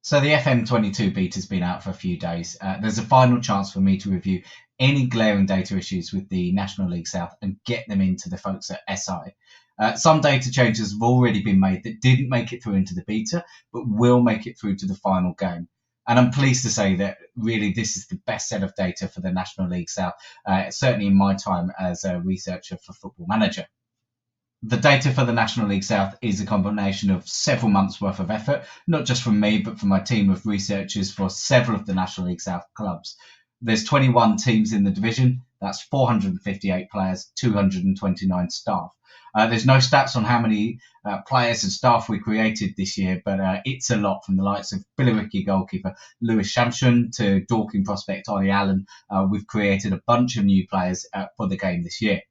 So the FM22 Beta has been out for a few days. There's a final chance for me to review any glaring data issues with the National League South and get them into the folks at SI. Some data changes have already been made that didn't make it through into the beta, but will make it through to the final game. And I'm pleased to say that really this is the best set of data for the National League South, certainly in my time as a researcher for Football Manager. The data for the National League South is a combination of several months' worth of effort, not just from me, but from my team of researchers for several of the National League South clubs. There's 21 teams in the division. That's 458 players, 229 staff. There's no stats on how many players and staff we created this year, but it's a lot, from the likes of Billericay goalkeeper Lewis Shamshun to Dorking prospect Ollie Allen. We've created a bunch of new players for the game this year.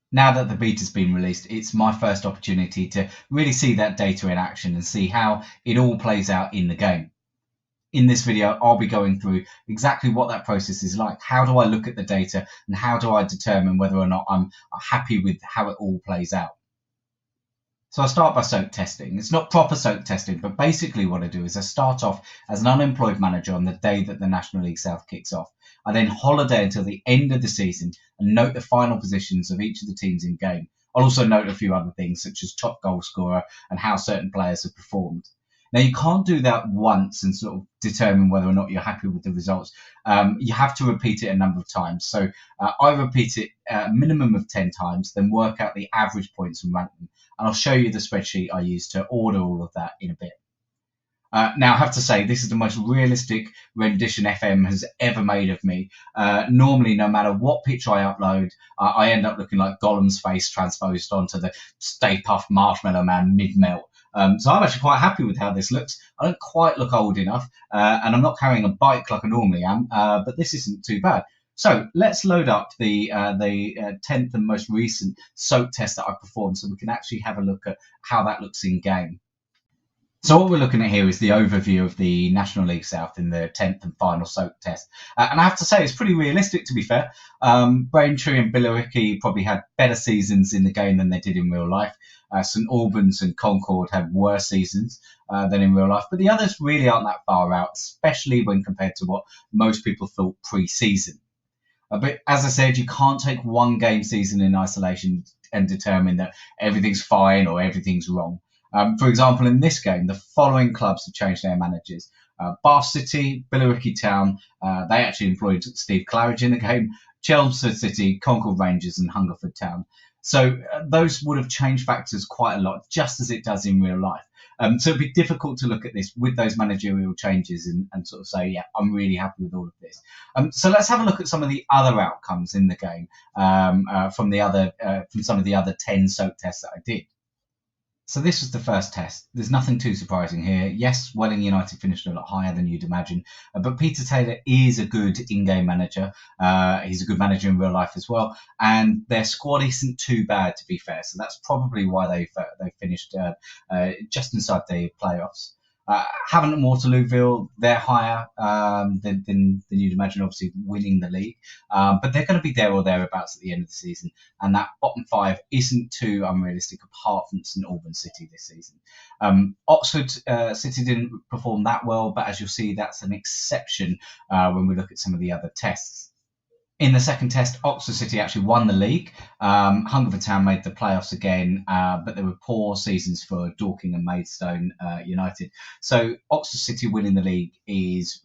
Now that the beta's been released, it's my first opportunity to really see that data in action and see how it all plays out in the game. In this video, I'll be going through exactly what that process is like. How do I look at the data and how do I determine whether or not I'm happy with how it all plays out? So I start by soak testing. It's not proper soak testing, but basically what I do is I start off as an unemployed manager on the day that the National League South kicks off. I then holiday until the end of the season and note the final positions of each of the teams in game. I'll also note a few other things, such as top goal scorer and how certain players have performed. Now, you can't do that once and sort of determine whether or not you're happy with the results. You have to repeat it a number of times. So I repeat it a minimum of 10 times, then work out the average points and rank them. And I'll show you the spreadsheet I use to order all of that in a bit. Now, I have to say, this is the most realistic rendition FM has ever made of me. Normally, no matter what picture I upload, I end up looking like Gollum's face transposed onto the Stay Puft Marshmallow Man mid-melt. So I'm actually quite happy with how this looks. I don't quite look old enough, and I'm not carrying a bike like I normally am, but this isn't too bad. So let's load up the 10th and most recent soak test that I performed so we can actually have a look at how that looks in game. So what we're looking at here is the overview of the National League South in the 10th and final soak test. And I have to say, it's pretty realistic, to be fair. Braintree and Billericay probably had better seasons in the game than they did in real life. St Albans and Concord had worse seasons than in real life. But the others really aren't that far out, especially when compared to what most people thought pre-season. But as I said, you can't take one game season in isolation and determine that everything's fine or everything's wrong. For example, in this game, the following clubs have changed their managers. Bath City, Billericay Town, they actually employed Steve Claridge in the game, Chelmsford City, Concord Rangers and Hungerford Town. So those would have changed factors quite a lot, just as it does in real life. So it'd be difficult to look at this with those managerial changes and sort of say, yeah, I'm really happy with all of this. So let's have a look at some of the other outcomes in the game from some of the other 10 soak tests that I did. So this was the first test. There's nothing too surprising here. Yes, Welling United finished a lot higher than you'd imagine, but Peter Taylor is a good in-game manager. He's a good manager in real life as well, and their squad isn't too bad, to be fair. So that's probably why they finished just inside the playoffs. Havant and Waterlooville, they're higher than you'd imagine, obviously winning the league. But they're going to be there or thereabouts at the end of the season. And that bottom five isn't too unrealistic apart from St Albans City this season. Oxford City didn't perform that well, but as you'll see, that's an exception when we look at some of the other tests. In the second test, Oxford City actually won the league. Hungerford Town made the playoffs again, but there were poor seasons for Dorking and Maidstone United. So Oxford City winning the league is,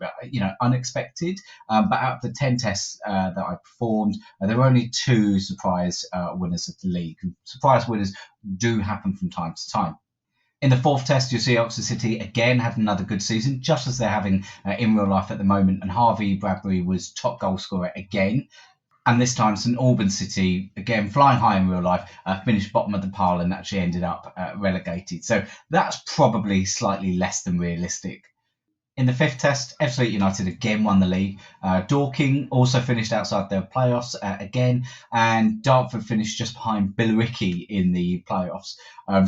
unexpected. But out of the 10 tests that I performed, there were only 2 surprise winners of the league. Surprise winners do happen from time to time. In the fourth test, you'll see Oxford City again had another good season, just as they're having in real life at the moment. And Harvey Bradbury was top goal scorer again. And this time, St Albans City, again, flying high in real life, finished bottom of the pile and actually ended up relegated. So that's probably slightly less than realistic. In the fifth test, Ebbsfleet United again won the league. Dorking also finished outside their playoffs again, and Dartford finished just behind Billericay in the playoffs.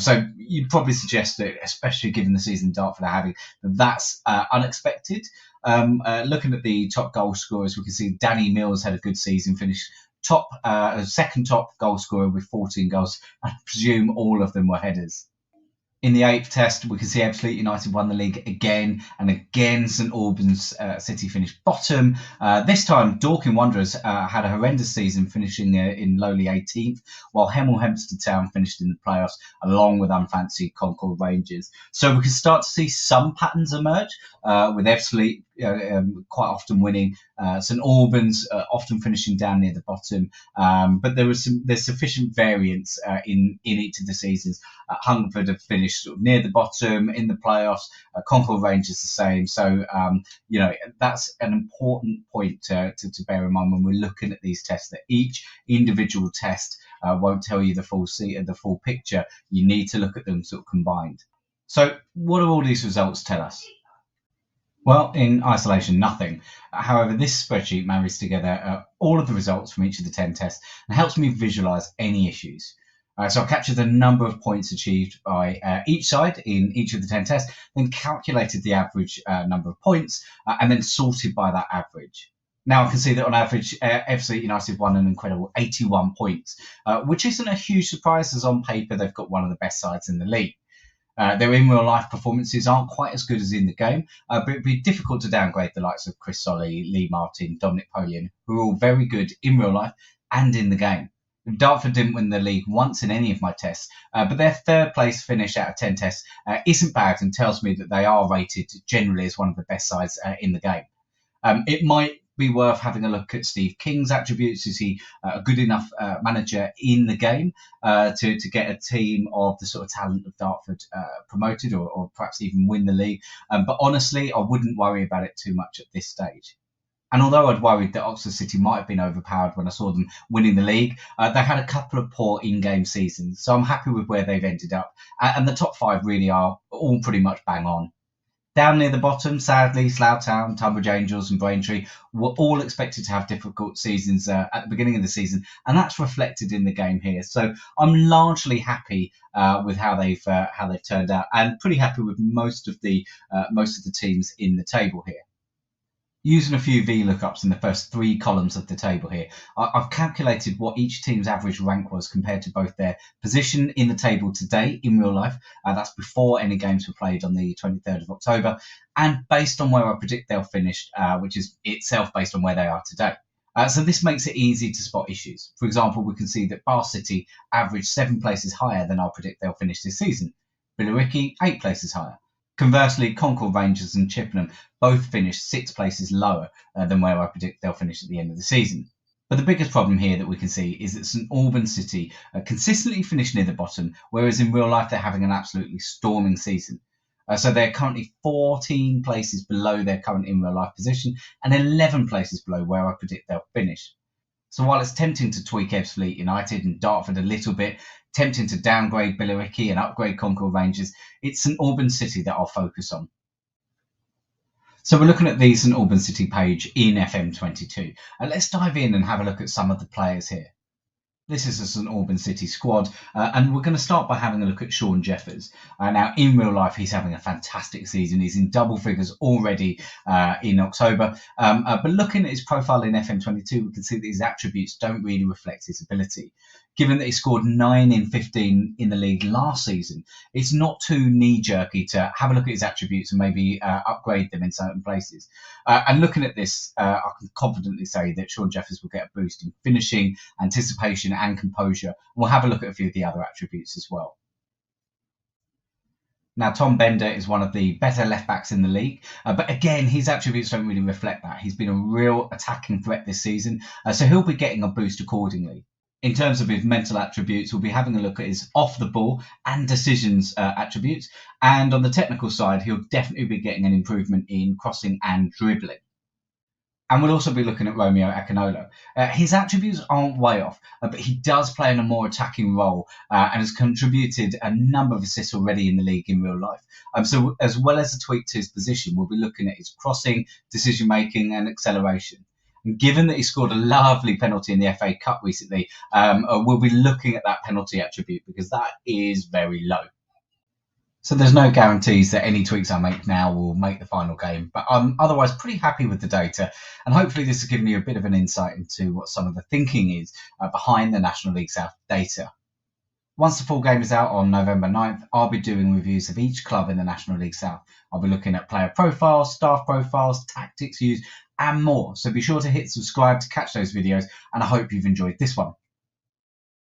So you'd probably suggest that, especially given the season Dartford are having, that's unexpected. Looking at the top goal scorers, we can see Danny Mills had a good season, finished second top goal scorer with 14 goals. I presume all of them were headers. In the 8th test, we can see Ebbsfleet United won the league again, and again St Albans City finished bottom. This time, Dorking Wanderers had a horrendous season, finishing in lowly 18th, while Hemel Hempstead Town finished in the playoffs, along with unfancied Concord Rangers. So we can start to see some patterns emerge, with Ebbsfleet quite often winning, St Albans often finishing down near the bottom, but there's sufficient variance in each of the seasons. Hungerford have finished sort of near the bottom in the playoffs. Concord Rangers the same. So that's an important point to bear in mind when we're looking at these tests. That each individual test won't tell you the full picture. You need to look at them sort of combined. So what do all these results tell us? Well, in isolation, nothing. However, this spreadsheet marries together all of the results from each of the 10 tests and helps me visualize any issues. So I've captured the number of points achieved by each side in each of the 10 tests, then calculated the average number of points, and then sorted by that average. Now I can see that on average, Ebbsfleet United won an incredible 81 points, which isn't a huge surprise, as on paper they've got one of the best sides in the league. Their in-real-life performances aren't quite as good as in the game, but it'd be difficult to downgrade the likes of Chris Solly, Lee Martin, Dominic Polian, who are all very good in real life and in the game. Dartford didn't win the league once in any of my tests, but their 3rd place finish out of 10 tests isn't bad and tells me that they are rated generally as one of the best sides in the game. It might be worth having a look at Steve King's attributes. Is he a good enough manager in the game to get a team of the sort of talent of Dartford promoted or perhaps even win the league? But honestly, I wouldn't worry about it too much at this stage. And although I'd worried that Oxford City might have been overpowered when I saw them winning the league, they had a couple of poor in-game seasons. So I'm happy with where they've ended up. And the top 5 really are all pretty much bang on. Down near the bottom, sadly, Slough Town, Tunbridge Angels and Braintree were all expected to have difficult seasons at the beginning of the season, and that's reflected in the game here. So I'm largely happy with how they've turned out, and pretty happy with most of the teams in the table here. Using a few VLOOKUPs in the first 3 columns of the table here, I've calculated what each team's average rank was compared to both their position in the table today in real life, that's before any games were played on the 23rd of October, and based on where I predict they'll finish, which is itself based on where they are today. So this makes it easy to spot issues. For example, we can see that Bath City averaged 7 places higher than I predict they'll finish this season. Billericay, 8 places higher. Conversely, Concord Rangers and Chippenham both finished 6 places lower than where I predict they'll finish at the end of the season. But the biggest problem here that we can see is that St Albans City consistently finish near the bottom, whereas in real life they're having an absolutely storming season. So they're currently 14 places below their current in real life position and 11 places below where I predict they'll finish. So while it's tempting to tweak Ebbsfleet United and Dartford a little bit, tempting to downgrade Billericay and upgrade Concord Rangers, it's St Albans City that I'll focus on. So we're looking at the St Albans City page in FM22. Let's dive in and have a look at some of the players here. This is the St Albans City squad, and we're going to start by having a look at Sean Jeffers. Now, in real life, he's having a fantastic season. He's in double figures already in October. But looking at his profile in FM22, we can see that his attributes don't really reflect his ability. Given that he scored 9 in 15 in the league last season, it's not too knee-jerky to have a look at his attributes and maybe upgrade them in certain places. And looking at this, I can confidently say that Sean Jeffers will get a boost in finishing, anticipation and composure. We'll have a look at a few of the other attributes as well. Now, Tom Bender is one of the better left-backs in the league, but again, his attributes don't really reflect that. He's been a real attacking threat this season, so he'll be getting a boost accordingly. In terms of his mental attributes, we'll be having a look at his off-the-ball and decisions attributes, and on the technical side, he'll definitely be getting an improvement in crossing and dribbling. And we'll also be looking at Romeo Akinolo. His attributes aren't way off, but he does play in a more attacking role and has contributed a number of assists already in the league in real life. So as well as a tweak to his position, we'll be looking at his crossing, decision-making and acceleration. And given that he scored a lovely penalty in the FA Cup recently, we'll be looking at that penalty attribute because that is very low. So there's no guarantees that any tweaks I make now will make the final game, but I'm otherwise pretty happy with the data, and hopefully this has given you a bit of an insight into what some of the thinking is behind the National League South data. Once the full game is out on November 9th, I'll be doing reviews of each club in the National League South. I'll be looking at player profiles, staff profiles, tactics used, and more. So be sure to hit subscribe to catch those videos, and I hope you've enjoyed this one.